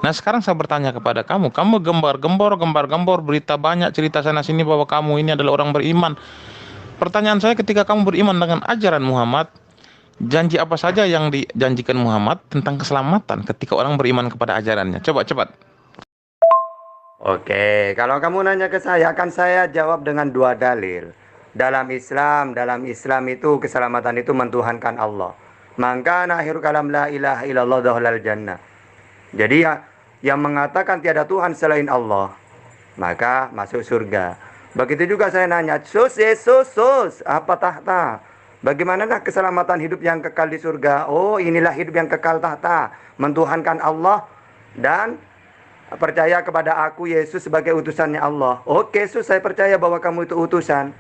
Nah, sekarang saya bertanya kepada kamu, kamu gembar-gembor berita banyak cerita sana sini bahwa kamu ini adalah orang beriman. Pertanyaan saya, ketika kamu beriman dengan ajaran Muhammad, janji apa saja yang dijanjikan Muhammad tentang keselamatan ketika orang beriman kepada ajarannya? Coba cepat. Oke, kalau kamu nanya ke saya, akan saya jawab dengan dua dalil. Dalam Islam itu keselamatan itu mentuhankan Allah. Maka akhir kalam la ilaha illallah dahulal jannah. Jadi ya, yang mengatakan tiada Tuhan selain Allah, maka masuk surga. Begitu juga saya nanya, sus Yesus, sus, apa tahta? Bagaimanakah keselamatan hidup yang kekal di surga? Oh, inilah hidup yang kekal tahta, mentuhankan Allah dan percaya kepada aku Yesus sebagai utusannya Allah. Oke, Yesus, saya percaya bahwa kamu itu utusan.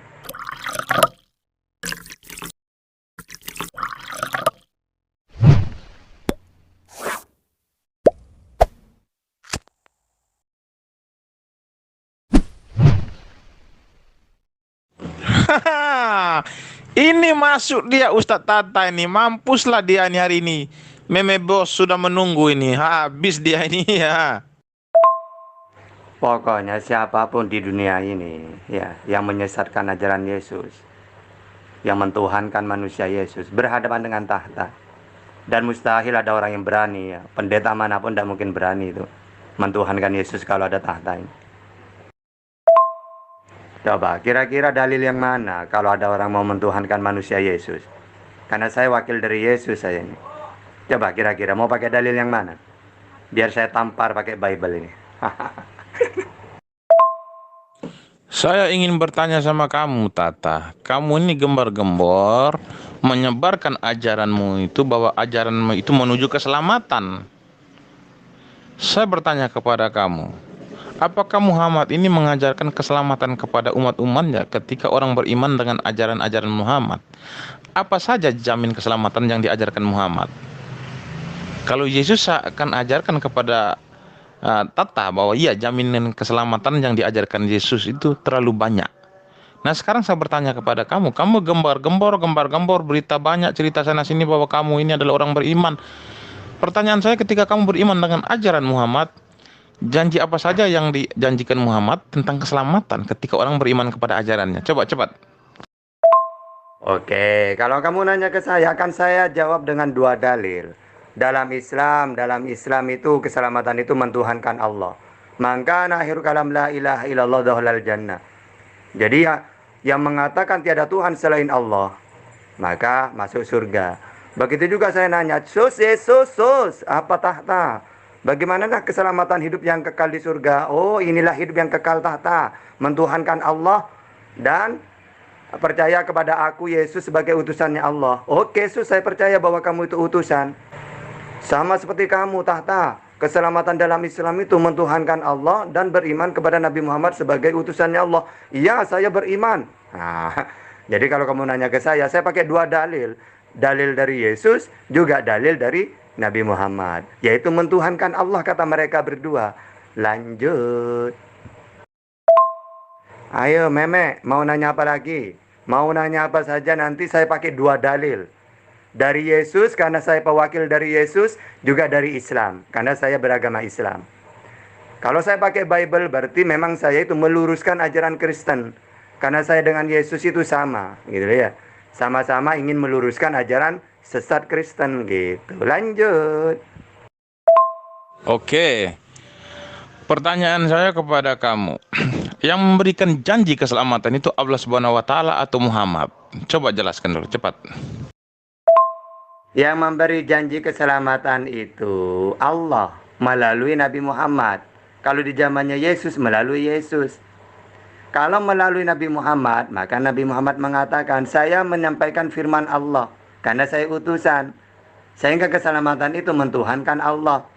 Ini masuk dia Ustadz Tata ini, mampuslah dia nih hari ini. Meme bos sudah menunggu ini, habis dia ini ya. Pokoknya siapapun di dunia ini ya yang menyesatkan ajaran Yesus, yang mentuhankan manusia Yesus berhadapan dengan tahta. Dan mustahil ada orang yang berani ya. Pendeta manapun tidak mungkin berani itu mentuhankan Yesus kalau ada tahta ini. Coba kira-kira dalil yang mana kalau ada orang mau mentuhankan manusia Yesus? Karena saya wakil dari Yesus saya ini. Coba kira-kira mau pakai dalil yang mana? Biar saya tampar pakai Bible ini. Saya ingin bertanya sama kamu, Tata. Kamu ini gembar-gembor menyebarkan ajaranmu itu, bahwa ajaranmu itu menuju keselamatan. Saya bertanya kepada kamu, apakah Muhammad ini mengajarkan keselamatan kepada umat-umatnya ketika orang beriman dengan ajaran-ajaran Muhammad? Apa saja jamin keselamatan yang diajarkan Muhammad? Kalau Yesus akan ajarkan kepada Tata bahwa iya, jaminan keselamatan yang diajarkan Yesus itu terlalu banyak. Nah, sekarang saya bertanya kepada kamu, kamu gembar-gembor berita banyak cerita sana sini bahwa kamu ini adalah orang beriman. Pertanyaan saya, ketika kamu beriman dengan ajaran Muhammad, janji apa saja yang dijanjikan Muhammad tentang keselamatan ketika orang beriman kepada ajarannya? Coba cepat. Oke, kalau kamu nanya ke saya, akan saya jawab dengan dua dalil. Dalam Islam itu keselamatan itu mentuhankan Allah. Maka akhir kalam la ilaha illallah dahulal jannah. Jadi ya, yang mengatakan tiada Tuhan selain Allah, maka masuk surga. Begitu juga saya nanya, sus Yesus, sus, apa tahta? Bagaimanakah keselamatan hidup yang kekal di surga? Oh, inilah hidup yang kekal tahta, mentuhankan Allah dan percaya kepada aku Yesus sebagai utusannya Allah. Oke, Yesus, saya percaya bahwa kamu itu utusan. Sama seperti kamu, tahta. Keselamatan dalam Islam itu mentuhankan Allah dan beriman kepada Nabi Muhammad sebagai utusannya Allah. Iya, saya beriman. Nah, jadi kalau kamu nanya ke saya pakai dua dalil. Dalil dari Yesus, juga dalil dari Nabi Muhammad. Yaitu mentuhankan Allah, kata mereka berdua. Lanjut. Ayo, Meme, mau nanya apa lagi? Mau nanya apa saja, nanti saya pakai dua dalil. Dari Yesus karena saya pewakil dari Yesus, juga dari Islam karena saya beragama Islam. Kalau saya pakai Bible berarti memang saya itu meluruskan ajaran Kristen. Karena saya dengan Yesus itu sama, gitu ya. Sama-sama ingin meluruskan ajaran sesat Kristen gitu. Lanjut. Oke, pertanyaan saya kepada kamu, yang memberikan janji keselamatan itu Allah Subhanahu wa taala atau Muhammad? Coba jelaskan dulu, cepat. Yang memberi janji keselamatan itu Allah melalui Nabi Muhammad. Kalau di zamannya Yesus melalui Yesus. Kalau melalui Nabi Muhammad, maka Nabi Muhammad mengatakan, saya menyampaikan firman Allah karena saya utusan. Sehingga keselamatan itu mentuhankan Allah.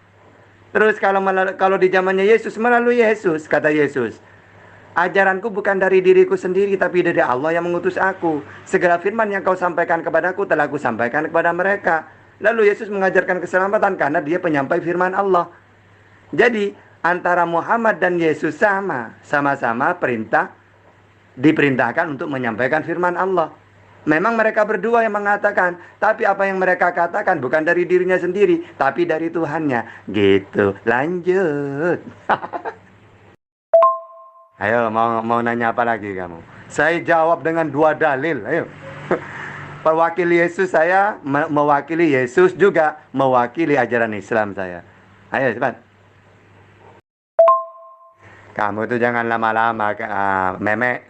Terus kalau di zamannya Yesus melalui Yesus, kata Yesus, ajaranku bukan dari diriku sendiri, tapi dari Allah yang mengutus aku. Segala firman yang kau sampaikan kepadaku telah aku sampaikan kepada mereka. Lalu Yesus mengajarkan keselamatan karena dia penyampai firman Allah. Jadi antara Muhammad dan Yesus sama-sama diperintahkan untuk menyampaikan firman Allah. Memang mereka berdua yang mengatakan, tapi apa yang mereka katakan bukan dari dirinya sendiri, tapi dari Tuhannya. Gitu. Lanjut. Ayo, mau nanya apa lagi kamu? Saya jawab dengan dua dalil. Ayo. Perwakili Yesus saya mewakili Yesus juga mewakili ajaran Islam saya. Ayo cepat. Kamu tuh jangan lama-lama, Meme.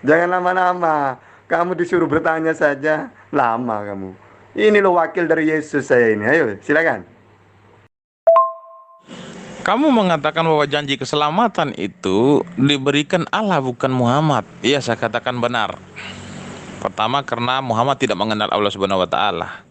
Jangan lama-lama. Kamu disuruh bertanya saja, lama kamu. Ini loh wakil dari Yesus saya ini. Ayo, silakan. Kamu mengatakan bahwa janji keselamatan itu diberikan Allah bukan Muhammad. Iya, saya katakan benar. Pertama, karena Muhammad tidak mengenal Allah Subhanahu wa taala.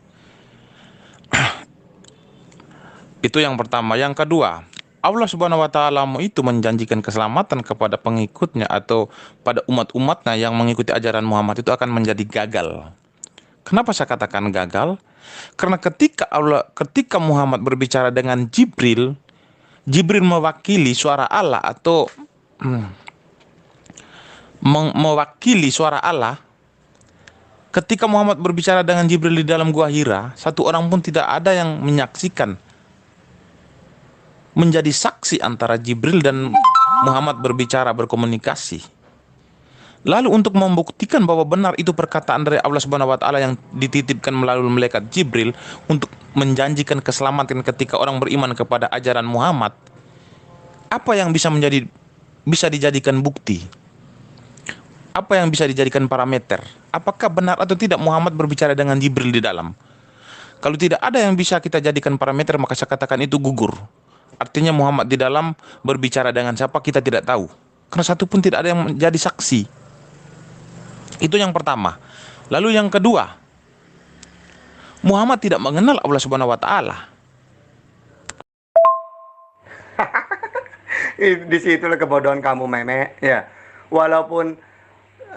Itu yang pertama. Yang kedua, Allah Subhanahu wa taala itu menjanjikan keselamatan kepada pengikutnya atau pada umat-umatnya yang mengikuti ajaran Muhammad itu akan menjadi gagal. Kenapa saya katakan gagal? Karena ketika Muhammad berbicara dengan Jibril, Jibril mewakili suara Allah atau mewakili suara Allah. Ketika Muhammad berbicara dengan Jibril di dalam gua Hira, satu orang pun tidak ada yang menyaksikan, menjadi saksi antara Jibril dan Muhammad berbicara, berkomunikasi. Lalu untuk membuktikan bahwa benar itu perkataan dari Allah Subhanahu wa taala yang dititipkan melalui malaikat Jibril untuk menjanjikan keselamatan ketika orang beriman kepada ajaran Muhammad, apa yang bisa dijadikan bukti? Apa yang bisa dijadikan parameter? Apakah benar atau tidak Muhammad berbicara dengan Jibril di dalam? Kalau tidak ada yang bisa kita jadikan parameter, maka saya katakan itu gugur. Artinya Muhammad di dalam berbicara dengan siapa kita tidak tahu. Karena satu pun tidak ada yang menjadi saksi. Itu yang pertama. Lalu yang kedua, Muhammad tidak mengenal Allah Subhanahu wa taala. Di situlah kebodohan kamu, Meme. Ya. Walaupun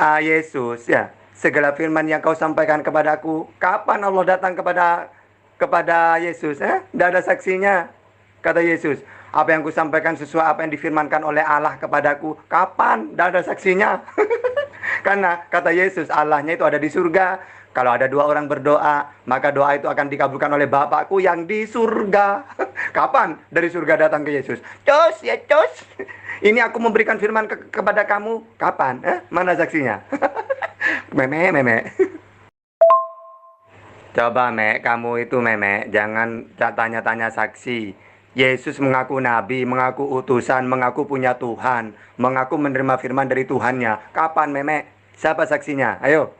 Yesus, ya, segala firman yang kau sampaikan kepadaku, kapan Allah datang kepada Yesus? Tidak ada saksinya. Kata Yesus, apa yang kusampaikan sesuai apa yang difirmankan oleh Allah kepadaku, kapan? Tidak ada saksinya. Karena kata Yesus, Allahnya itu ada di surga. Kalau ada dua orang berdoa, maka doa itu akan dikabulkan oleh Bapakku yang di surga. Kapan dari surga datang ke Yesus? Cus, ya cus. Ini aku memberikan firman kepada kamu. Kapan? Mana saksinya? Meme. Coba, kamu itu, Meme, jangan tanya-tanya saksi. Yesus mengaku nabi, mengaku utusan, mengaku punya Tuhan, mengaku menerima firman dari Tuhannya. Kapan, Meme? Siapa saksinya? Ayo.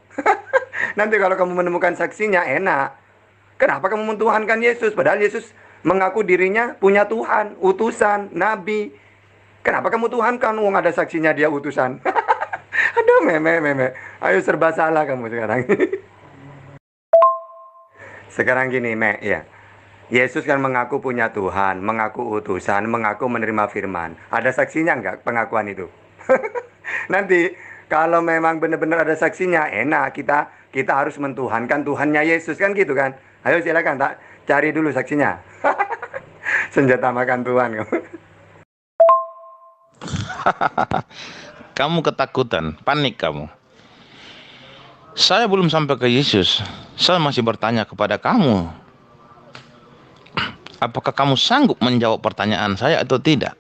Nanti kalau kamu menemukan saksinya, enak. Kenapa kamu mentuhankan Yesus? Padahal Yesus mengaku dirinya punya Tuhan, utusan, nabi. Kenapa kamu tuhankan? Wong ada saksinya dia utusan. Aduh, Meme. Ayo, serba salah kamu sekarang. Sekarang gini, ya. Yesus kan mengaku punya Tuhan, mengaku utusan, mengaku menerima firman. Ada saksinya enggak pengakuan itu? Nanti kalau memang benar-benar ada saksinya, enak, kita harus mentuhankan Tuhannya Yesus, kan gitu kan? Ayo silakan, tak cari dulu saksinya. Senjata makan Tuhan kamu. Kamu ketakutan, panik kamu. Saya belum sampai ke Yesus. Saya masih bertanya kepada kamu. Apakah kamu sanggup menjawab pertanyaan saya atau tidak?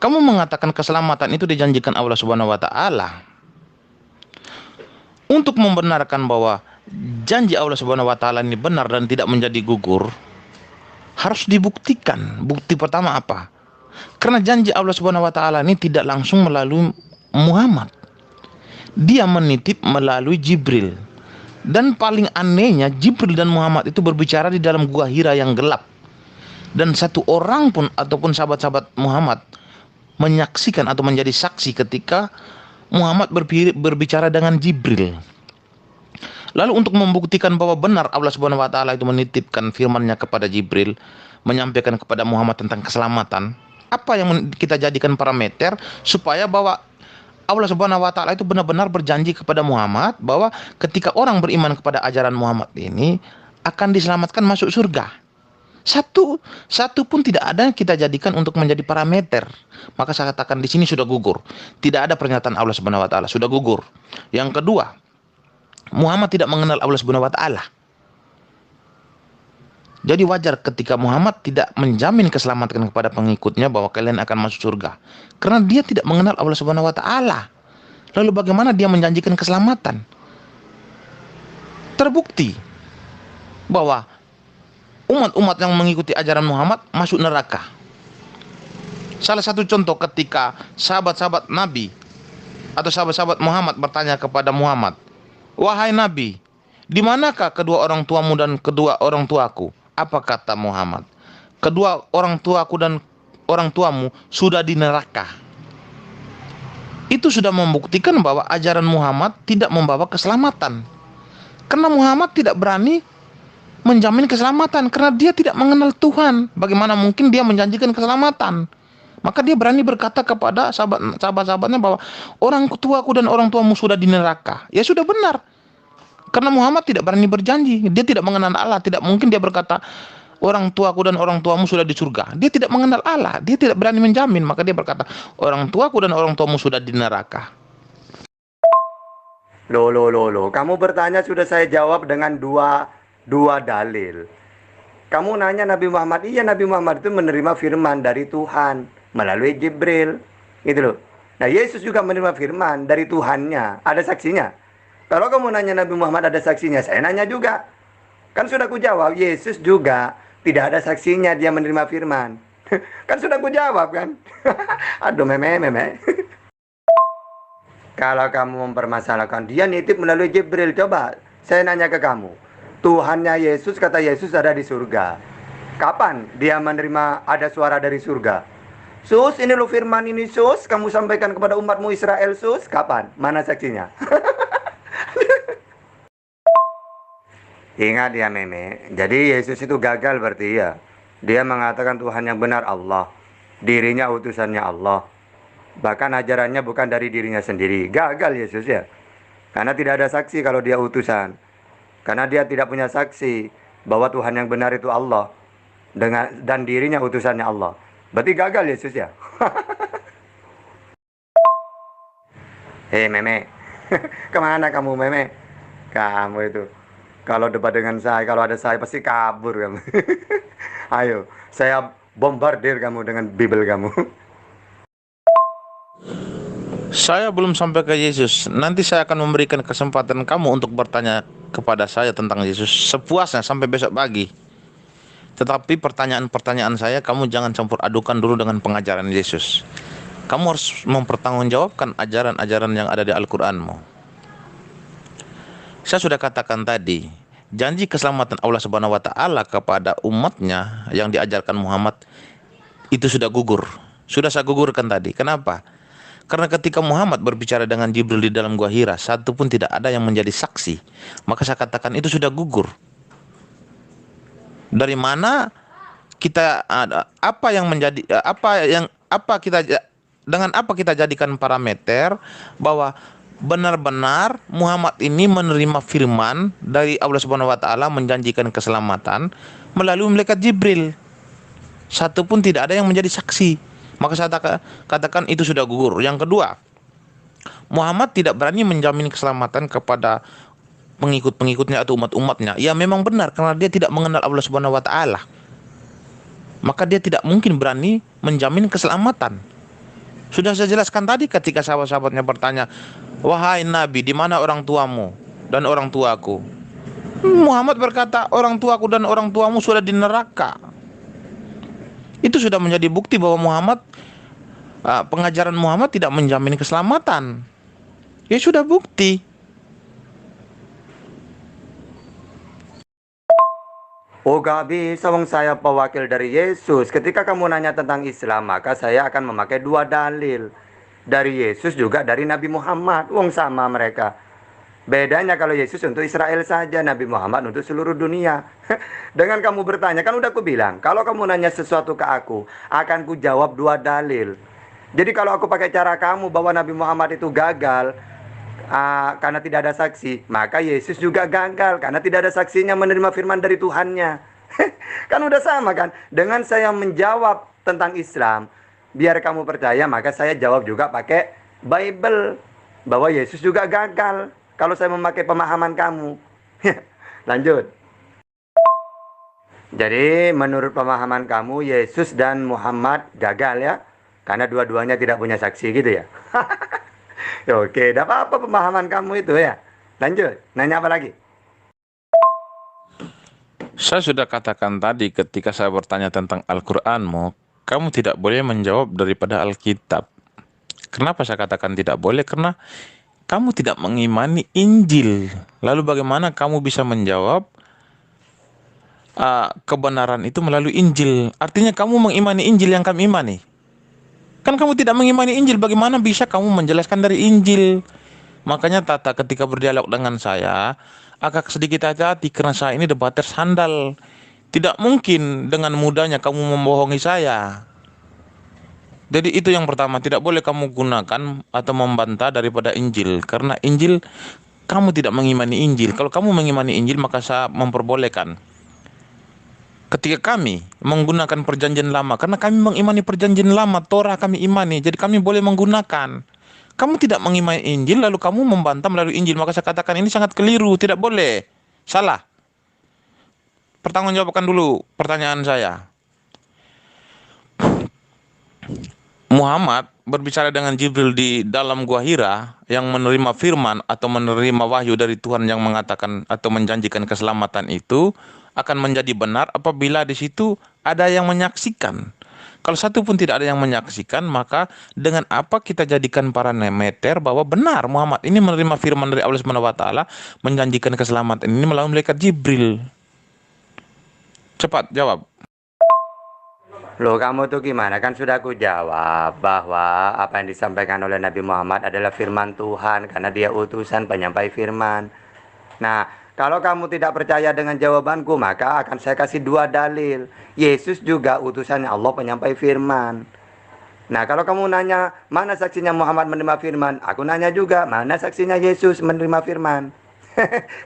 Kamu mengatakan keselamatan itu dijanjikan Allah Subhanahu wa taala. Untuk membenarkan bahwa janji Allah Subhanahu wa taala ini benar dan tidak menjadi gugur, harus dibuktikan. Bukti pertama apa? Karena janji Allah Subhanahu wa taala ini tidak langsung melalui Muhammad. Dia menitip melalui Jibril. Dan paling anehnya, Jibril dan Muhammad itu berbicara di dalam gua Hira yang gelap. Dan satu orang pun ataupun sahabat-sahabat Muhammad menyaksikan atau menjadi saksi ketika Muhammad berbicara dengan Jibril. Lalu untuk membuktikan bahwa benar Allah Subhanahu wa taala itu menitipkan firman-Nya kepada Jibril, menyampaikan kepada Muhammad tentang keselamatan, apa yang kita jadikan parameter supaya bahwa Allah Subhanahu wa taala itu benar-benar berjanji kepada Muhammad bahwa ketika orang beriman kepada ajaran Muhammad ini akan diselamatkan masuk surga. Satu pun tidak ada yang kita jadikan untuk menjadi parameter. Maka saya katakan di sini sudah gugur. Tidak ada pernyataan Allah Subhanahu wa taala, sudah gugur. Yang kedua, Muhammad tidak mengenal Allah Subhanahu wa taala. Jadi wajar ketika Muhammad tidak menjamin keselamatan kepada pengikutnya bahwa kalian akan masuk surga. Karena dia tidak mengenal Allah Subhanahu wa taala. Lalu bagaimana dia menjanjikan keselamatan? Terbukti bahwa umat-umat yang mengikuti ajaran Muhammad masuk neraka. Salah satu contoh ketika sahabat-sahabat Nabi atau sahabat-sahabat Muhammad bertanya kepada Muhammad, "Wahai Nabi, di manakah kedua orang tuamu dan kedua orang tuaku?" Apa kata Muhammad? "Kedua orang tuaku dan orang tuamu sudah di neraka." Itu sudah membuktikan bahwa ajaran Muhammad tidak membawa keselamatan. Karena Muhammad tidak berani menjamin keselamatan karena dia tidak mengenal Tuhan. Bagaimana mungkin dia menjanjikan keselamatan? Maka dia berani berkata kepada sahabat-sahabatnya bahwa orang tuaku dan orang tuamu sudah di neraka. Ya sudah benar. Karena Muhammad tidak berani berjanji. Dia tidak mengenal Allah. Tidak mungkin dia berkata orang tuaku dan orang tuamu sudah di surga. Dia tidak mengenal Allah. Dia tidak berani menjamin. Maka dia berkata orang tuaku dan orang tuamu sudah di neraka. Loh. Kamu bertanya sudah saya jawab dengan dua dalil. Kamu nanya Nabi Muhammad. Iya, Nabi Muhammad itu menerima firman dari Tuhan melalui Jibril. Gitu loh. Nah, Yesus juga menerima firman dari Tuhannya. Ada saksinya. Kalau kamu nanya Nabi Muhammad ada saksinya, saya nanya juga. Kan sudah ku jawab, Yesus juga tidak ada saksinya dia menerima firman. Kan sudah ku jawab kan. Aduh meme. Kalau kamu mempermasalahkan dia nitip melalui Jibril, coba saya nanya ke kamu. Tuhannya Yesus, kata Yesus ada di surga. Kapan dia menerima ada suara dari surga? Sus, ini lo firman ini sus, kamu sampaikan kepada umatmu Israel sus. Kapan? Mana saksinya? Ingat ya meme, jadi Yesus itu gagal berarti ya. Dia mengatakan Tuhan yang benar Allah, dirinya utusannya Allah. Bahkan ajarannya bukan dari dirinya sendiri. Gagal Yesus ya. Karena tidak ada saksi kalau dia utusan. Karena dia tidak punya saksi bahwa Tuhan yang benar itu Allah dan dirinya utusannya Allah. Berarti gagal Yesus ya. Hei meme, kemana kamu meme? Kamu itu kalau debat dengan saya, kalau ada saya pasti kabur kamu. Ayo, saya bombardir kamu dengan Bible kamu. Saya belum sampai ke Yesus. Nanti saya akan memberikan kesempatan kamu untuk bertanya kepada saya tentang Yesus sepuasnya sampai besok pagi. Tetapi pertanyaan-pertanyaan saya kamu jangan campur adukan dulu dengan pengajaran Yesus. Kamu harus mempertanggungjawabkan ajaran-ajaran yang ada di Al-Qur'anmu. Saya sudah katakan tadi, janji keselamatan Allah Subhanahu wa taala kepada umatnya yang diajarkan Muhammad itu sudah gugur. Sudah saya gugurkan tadi. Kenapa? Karena ketika Muhammad berbicara dengan Jibril di dalam gua Hira, satu pun tidak ada yang menjadi saksi. Maka saya katakan itu sudah gugur. Dari mana kita apa yang menjadi dengan apa kita jadikan parameter bahwa benar-benar Muhammad ini menerima firman dari Allah Subhanahu wa taala menjanjikan keselamatan melalui malaikat Jibril. Satu pun tidak ada yang menjadi saksi. Maka saya katakan itu sudah gugur. Yang kedua, Muhammad tidak berani menjamin keselamatan kepada pengikut-pengikutnya atau umat-umatnya. Ya memang benar karena dia tidak mengenal Allah Subhanahu wa taala. Maka dia tidak mungkin berani menjamin keselamatan. Sudah saya jelaskan tadi ketika sahabat-sahabatnya bertanya, "Wahai Nabi, di mana orang tuamu dan orang tuaku?" Muhammad berkata, "Orang tuaku dan orang tuamu sudah di neraka." Itu sudah menjadi bukti bahwa pengajaran Muhammad tidak menjamin keselamatan. Ya sudah bukti. Oh gak bisa, wong saya pewakil dari Yesus. Ketika kamu nanya tentang Islam, maka saya akan memakai dua dalil. Dari Yesus juga dari Nabi Muhammad. Wong sama mereka. Bedanya kalau Yesus untuk Israel saja, Nabi Muhammad untuk seluruh dunia. Dengan kamu bertanya, kan udah aku bilang, kalau kamu nanya sesuatu ke aku, akan ku jawab dua dalil. Jadi kalau aku pakai cara kamu bahwa Nabi Muhammad itu gagal, karena tidak ada saksi, maka Yesus juga gagal karena tidak ada saksinya menerima firman dari Tuhannya. Kan udah sama kan? Dengan saya menjawab tentang Islam, biar kamu percaya, maka saya jawab juga pakai Bible bahwa Yesus juga gagal. kalau saya memakai pemahaman kamu. Lanjut. Jadi menurut pemahaman kamu Yesus dan Muhammad gagal ya? Karena dua-duanya tidak punya saksi gitu ya? Oke, tidak apa-apa pemahaman kamu itu ya. Lanjut, nanya apa lagi? Saya sudah katakan tadi ketika saya bertanya tentang Al-Qur'anmu, kamu tidak boleh menjawab daripada Alkitab. Kenapa saya katakan tidak boleh? Karena kamu tidak mengimani Injil. Lalu bagaimana kamu bisa menjawab kebenaran itu melalui Injil? Artinya kamu mengimani Injil yang kami imani. Kan kamu tidak mengimani Injil, bagaimana bisa kamu menjelaskan dari Injil? Makanya Tata ketika berdialog dengan saya, agak sedikit hati-hati karena saya ini debater sandal. Tidak mungkin dengan mudahnya kamu membohongi saya. Jadi itu yang pertama, tidak boleh kamu gunakan atau membantah daripada Injil. Karena Injil, kamu tidak mengimani Injil. Kalau kamu mengimani Injil, maka saya memperbolehkan. Ketika kami menggunakan perjanjian lama, karena kami mengimani perjanjian lama, Torah kami imani, jadi kami boleh menggunakan. Kamu tidak mengimani Injil, lalu kamu membantah melalui Injil, maka saya katakan ini sangat keliru, tidak boleh. Salah. Pertanggungjawabkan dulu pertanyaan saya. Muhammad berbicara dengan Jibril di dalam Gua Hira yang menerima firman atau menerima wahyu dari Tuhan yang mengatakan atau menjanjikan keselamatan itu akan menjadi benar apabila di situ ada yang menyaksikan. Kalau satu pun tidak ada yang menyaksikan, maka dengan apa kita jadikan parameter bahwa benar Muhammad ini menerima firman dari Allah Subhanahu wa taala menjanjikan keselamatan ini melalui malaikat Jibril? Cepat jawab. Loh, kamu tuh gimana? Kan sudah aku jawab bahwa apa yang disampaikan oleh Nabi Muhammad adalah firman Tuhan karena dia utusan penyampai firman. Nah, kalau kamu tidak percaya dengan jawabanku, maka akan saya kasih dua dalil. Yesus juga utusannya Allah penyampai firman. Nah, kalau kamu nanya, mana saksinya Muhammad menerima firman? Aku nanya juga, mana saksinya Yesus menerima firman?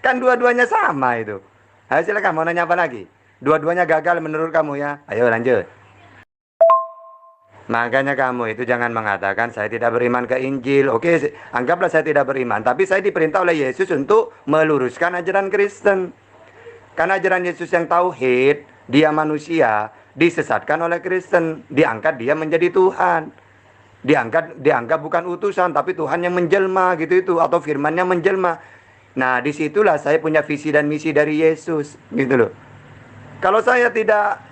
Kan dua-duanya sama itu. Ayo silakan, mau nanya apa lagi? Dua-duanya gagal menurut kamu ya? Ayo lanjut. Makanya kamu itu jangan mengatakan saya tidak beriman ke Injil. Oke, anggaplah saya tidak beriman. Tapi saya diperintah oleh Yesus untuk meluruskan ajaran Kristen. Karena ajaran Yesus yang tauhid, dia manusia, disesatkan oleh Kristen. Diangkat dia menjadi Tuhan. Dianggap bukan utusan, tapi Tuhan yang menjelma gitu itu. Atau firmannya menjelma. Nah, disitulah saya punya visi dan misi dari Yesus. Gitu loh. Kalau saya tidak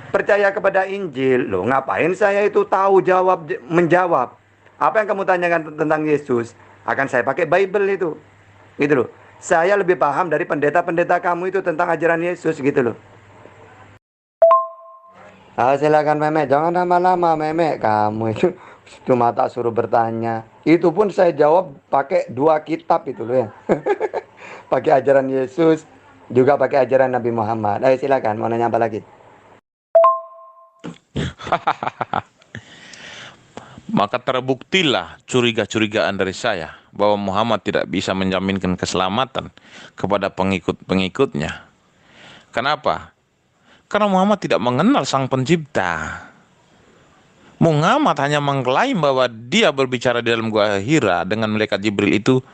percaya kepada Injil, loh ngapain saya itu tahu menjawab apa yang kamu tanyakan tentang Yesus, akan saya pakai Bible itu gitu loh. Saya lebih paham dari pendeta-pendeta kamu itu tentang ajaran Yesus gitu loh. Silakan Memek, jangan lama-lama Memek, kamu itu cuma tak suruh bertanya, itu pun saya jawab pakai dua kitab itu loh ya. Pakai ajaran Yesus juga pakai ajaran Nabi Muhammad. Ayo silakan, mau nanya apa lagi? Maka terbuktilah curiga-curigaan dari saya bahwa Muhammad tidak bisa menjaminkan keselamatan kepada pengikut-pengikutnya. Kenapa? Karena Muhammad tidak mengenal Sang Pencipta. Muhammad hanya mengklaim bahwa dia berbicara di dalam Gua Hira dengan malaikat Jibril itu,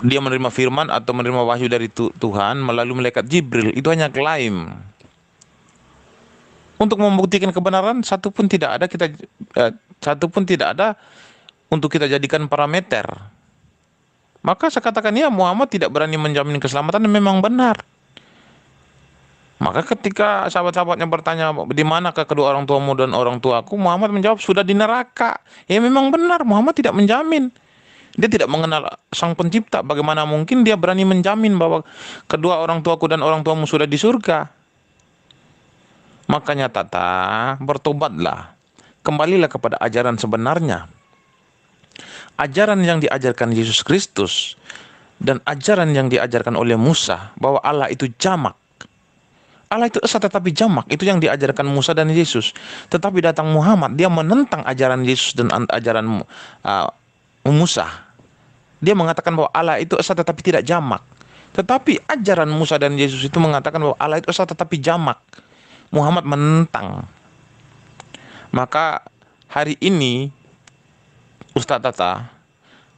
dia menerima firman atau menerima wahyu dari Tuhan melalui malaikat Jibril. Itu hanya klaim. Untuk membuktikan kebenaran satu pun tidak ada untuk kita jadikan parameter. Maka saya katakan ya, Muhammad tidak berani menjamin keselamatan, memang benar. Maka ketika sahabat-sahabatnya bertanya, di manakah kedua orang tuamu dan orang tuaku, Muhammad menjawab, sudah di neraka. Ya memang benar, Muhammad tidak menjamin. Dia tidak mengenal Sang Pencipta. Bagaimana mungkin dia berani menjamin bahwa kedua orang tuaku dan orang tuamu sudah di surga? Makanya Tata, bertobatlah. Kembalilah kepada ajaran sebenarnya. Ajaran yang diajarkan Yesus Kristus dan ajaran yang diajarkan oleh Musa bahwa Allah itu jamak. Allah itu esa tetapi jamak, itu yang diajarkan Musa dan Yesus. Tetapi datang Muhammad, dia menentang ajaran Yesus dan ajaran Musa. Dia mengatakan bahwa Allah itu esa tetapi tidak jamak. Tetapi ajaran Musa dan Yesus itu mengatakan bahwa Allah itu esa tetapi jamak. Muhammad menentang. Maka hari ini Ustadz Tata,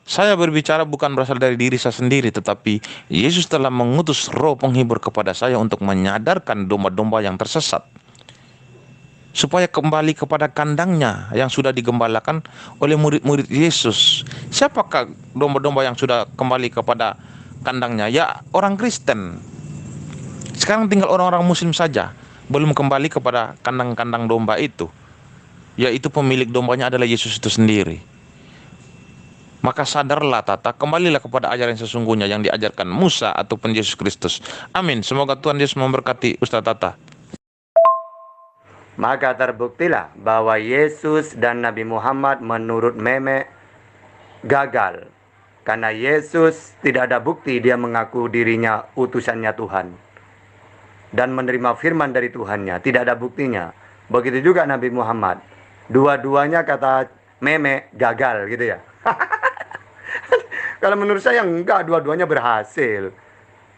Saya berbicara bukan berasal dari diri saya sendiri, tetapi Yesus telah mengutus Roh Penghibur kepada saya untuk menyadarkan domba-domba yang tersesat, supaya kembali kepada kandangnya yang sudah digembalakan oleh murid-murid Yesus. Siapakah domba-domba yang sudah kembali kepada kandangnya? Ya, orang Kristen. Sekarang tinggal orang-orang Muslim saja belum kembali kepada kandang-kandang domba itu, yaitu pemilik dombanya adalah Yesus itu sendiri. Maka sadarlah Tata, kembalilah kepada ajaran yang sesungguhnya yang diajarkan Musa ataupun Yesus Kristus. Amin. Semoga Tuhan Yesus memberkati Ustaz Tata. Maka terbuktilah bahwa Yesus dan Nabi Muhammad menurut Meme gagal. Karena Yesus tidak ada bukti dia mengaku dirinya utusannya Tuhan. Dan menerima firman dari Tuhannya. Tidak ada buktinya. Begitu juga Nabi Muhammad. Dua-duanya kata Meme gagal gitu ya. Kalau menurut saya enggak, dua-duanya berhasil.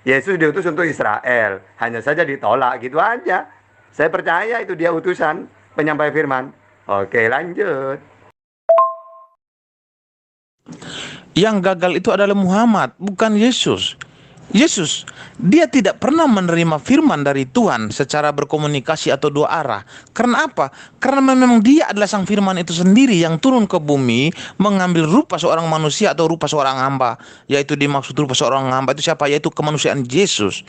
Yesus diutus untuk Israel, hanya saja ditolak gitu aja. Saya percaya itu dia utusan penyampai firman. Oke, lanjut. Yang gagal itu adalah Muhammad, bukan Yesus. Yesus, dia tidak pernah menerima firman dari Tuhan secara berkomunikasi atau dua arah. Karena apa? Karena memang dia adalah sang firman itu sendiri yang turun ke bumi, mengambil rupa seorang manusia atau rupa seorang hamba. Yaitu dimaksud rupa seorang hamba itu siapa? Yaitu kemanusiaan Yesus.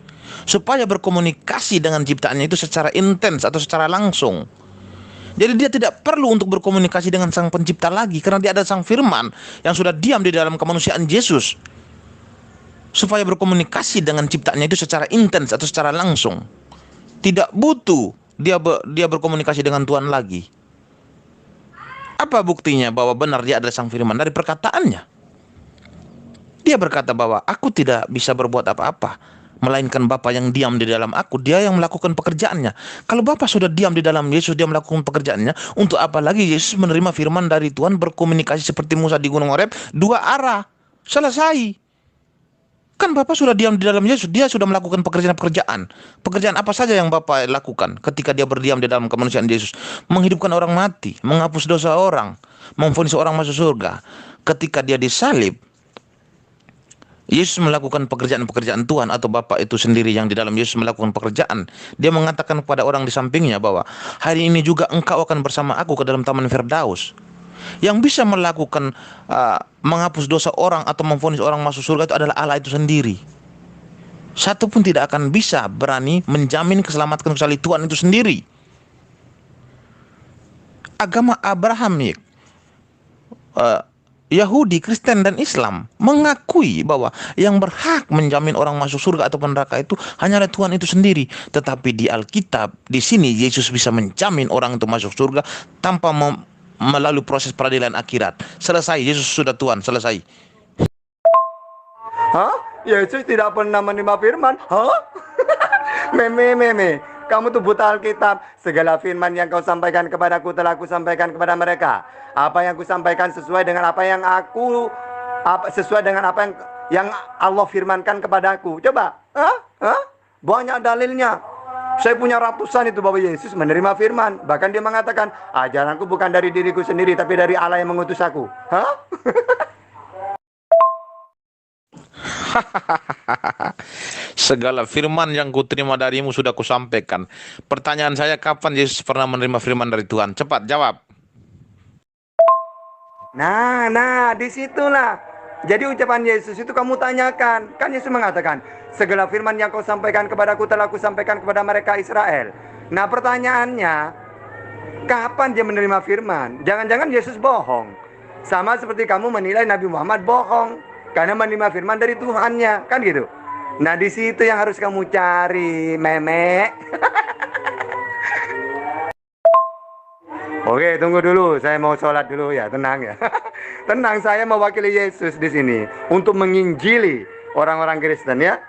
Supaya berkomunikasi dengan ciptaannya itu secara intens atau secara langsung. Jadi dia tidak perlu untuk berkomunikasi dengan sang pencipta lagi, karena dia ada sang firman yang sudah diam di dalam kemanusiaan Yesus, supaya berkomunikasi dengan ciptaannya itu secara intens atau secara langsung. Tidak butuh dia berkomunikasi dengan Tuhan lagi. Apa buktinya bahwa benar dia adalah sang firman? Dari perkataannya. Dia berkata bahwa aku tidak bisa berbuat apa-apa, melainkan Bapa yang diam di dalam aku, dia yang melakukan pekerjaannya. Kalau Bapa sudah diam di dalam Yesus, dia melakukan pekerjaannya, untuk apa lagi Yesus menerima firman dari Tuhan, berkomunikasi seperti Musa di Gunung Horeb, dua arah? Selesai. Kan Bapak sudah diam di dalam Yesus, dia sudah melakukan pekerjaan-pekerjaan. Pekerjaan apa saja yang Bapak lakukan ketika dia berdiam di dalam kemanusiaan Yesus? Menghidupkan orang mati, menghapus dosa orang, memvonis orang masuk surga. Ketika dia disalib, Yesus melakukan pekerjaan-pekerjaan Tuhan, atau Bapa itu sendiri yang di dalam Yesus melakukan pekerjaan. Dia mengatakan kepada orang di sampingnya bahwa hari ini juga engkau akan bersama aku ke dalam taman Firdaus. Yang bisa melakukan menghapus dosa orang atau memvonis orang masuk surga itu adalah Allah itu sendiri. Satu pun tidak akan bisa berani menjamin keselamatan kecuali Tuhan itu sendiri. Agama Abrahamik, Yahudi, Kristen, dan Islam mengakui bahwa yang berhak menjamin orang masuk surga atau neraka itu hanyalah Tuhan itu sendiri. Tetapi di Alkitab, di sini Yesus bisa menjamin orang itu masuk surga tanpa melalui proses peradilan akhirat. Selesai, Yesus sudah Tuhan, selesai. Hah? Yesus tidak pernah menerima firman? Hah? Meme. Kamu tuh buta Alkitab. Segala firman yang kau sampaikan kepadaku telah aku sampaikan kepada mereka. Apa yang aku sampaikan sesuai dengan apa yang sesuai dengan apa yang Allah firmankan kepadaku. Coba. Hah? Banyak dalilnya. Saya punya ratusan itu bahwa Yesus menerima firman. Bahkan dia mengatakan, ajaranku bukan dari diriku sendiri, tapi dari Allah yang mengutus aku. Hah? Segala firman yang kuterima darimu sudah kusampaikan. Pertanyaan saya, kapan Yesus pernah menerima firman dari Tuhan? Cepat jawab. Nah, disitulah. Jadi ucapan Yesus itu kamu tanyakan. Kan Yesus mengatakan, segala firman yang kau sampaikan kepadaku telah aku sampaikan kepada mereka Israel. Nah, pertanyaannya, kapan dia menerima firman? Jangan-jangan Yesus bohong. Sama seperti kamu menilai Nabi Muhammad bohong karena menerima firman dari Tuhannya, kan gitu. Nah, di situ yang harus kamu cari, Meme. Oke, tunggu dulu. Saya mau sholat dulu ya, tenang ya. Tenang, saya mewakili Yesus di sini untuk menginjili orang-orang Kristen ya.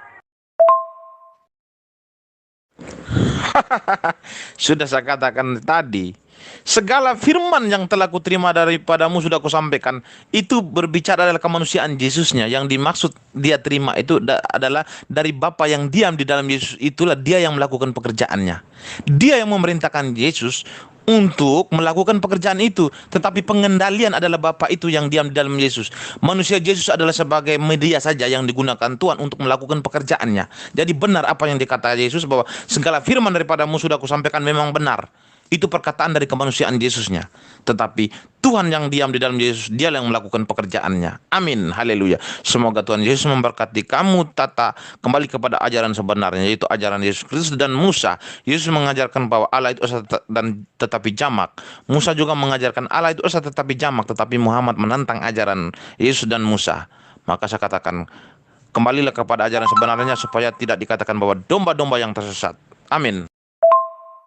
Sudah saya katakan tadi, Segala firman yang telah kuterima daripadamu sudah kusampaikan. Itu berbicara adalah kemanusiaan Yesusnya. Yang dimaksud dia terima itu adalah dari Bapa yang diam di dalam Yesus. Itulah dia yang melakukan pekerjaannya. Dia yang memerintahkan Yesus untuk melakukan pekerjaan itu. Tetapi pengendalian adalah Bapa itu yang diam di dalam Yesus. Manusia Yesus adalah sebagai media saja yang digunakan Tuhan untuk melakukan pekerjaannya. Jadi benar apa yang dikatakan Yesus, bahwa segala firman daripadamu sudah kusampaikan memang benar. Itu perkataan dari kemanusiaan Yesusnya. Tetapi Tuhan yang diam di dalam Yesus, dia yang melakukan pekerjaannya. Amin. Haleluya. Semoga Tuhan Yesus memberkati kamu, Tata, kembali kepada ajaran sebenarnya, yaitu ajaran Yesus Kristus dan Musa. Yesus mengajarkan bahwa Allah itu esa dan tetapi jamak. Musa juga mengajarkan Allah itu esa tetapi jamak. Tetapi Muhammad menentang ajaran Yesus dan Musa. Maka saya katakan, kembalilah kepada ajaran sebenarnya supaya tidak dikatakan bahwa domba-domba yang tersesat. Amin.